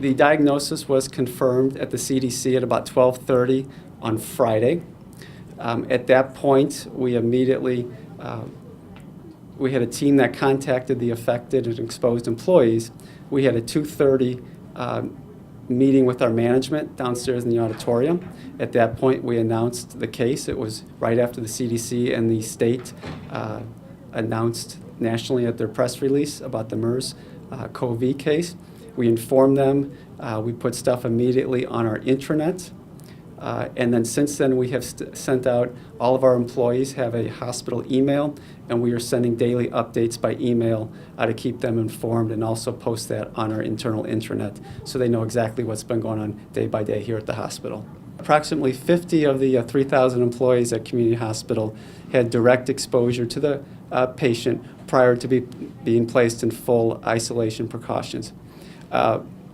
The diagnosis was confirmed at the CDC at about 12:30 on Friday. At that point, we immediately we had a team that contacted the affected and exposed employees. We had a 2:30 meeting with our management downstairs in the auditorium. At that point, we announced the case. It was right after the CDC and the state announced nationally at their press release about the MERS CoV case. We informed them. We put stuff immediately on our intranet. And then since then, we have sent out, all of our employees have a hospital email, and we are sending daily updates by email to keep them informed, and also post that on our internal intranet so they know exactly what's been going on day by day here at the hospital. Approximately 50 of the 3,000 employees at Community Hospital had direct exposure to the patient prior to being placed in full isolation precautions.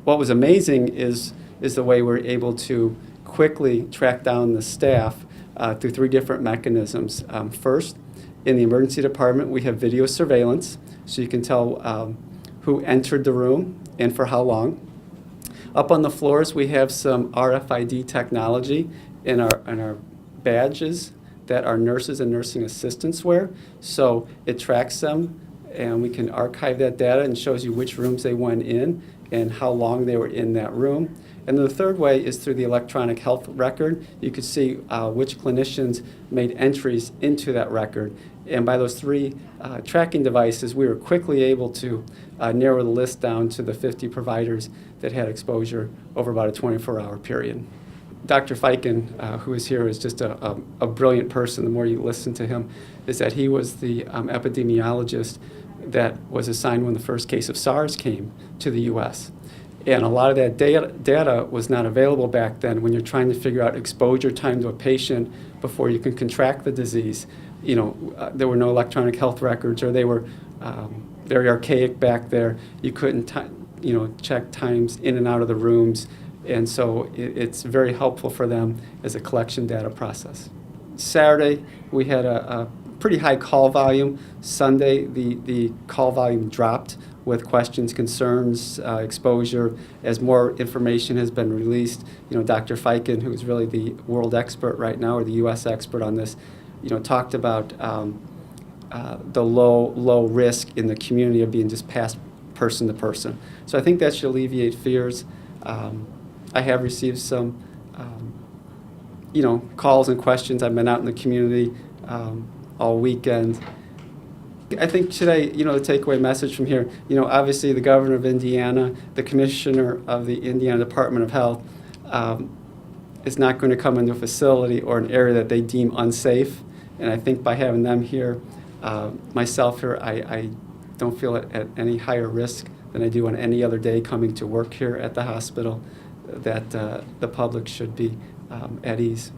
What was amazing is the way we're able to quickly track down the staff through 3 different mechanisms. First, in the emergency department, we have video surveillance, so you can tell who entered the room and for how long. Up on the floors, we have some RFID technology in our badges that our nurses and nursing assistants wear. So it tracks them, and we can archive that data and shows you which rooms they went in and how long they were in that room. And then the third way is through the electronic health record. You could see which clinicians made entries into that record. And by those 3 tracking devices, we were quickly able to narrow the list down to the 50 providers that had exposure over about a 24-hour period. Dr. Feiken, who is here, is just a brilliant person. The more you listen to him, is that he was the epidemiologist that was assigned when the first case of SARS came to the U.S. And a lot of that data was not available back then when you're trying to figure out exposure time to a patient before you can contract the disease. You know, there were no electronic health records, or they were very archaic back there. You couldn't, check times in and out of the rooms. And so it's very helpful for them as a collection data process. Saturday, we had a pretty high call volume. Sunday, the call volume dropped with questions, concerns, exposure. As more information has been released, Dr. Feiken, who is really the world expert right now, or the U.S. expert on this, talked about the low risk in the community of being just passed person to person. So I think that should alleviate fears. I have received some, calls and questions. I've been out in the community all weekend. I think today, the takeaway message from here, obviously the governor of Indiana, the commissioner of the Indiana Department of Health is not going to come into a facility or an area that they deem unsafe. And I think by having them here, myself here, I don't feel at any higher risk than I do on any other day coming to work here at the hospital, that the public should be at ease.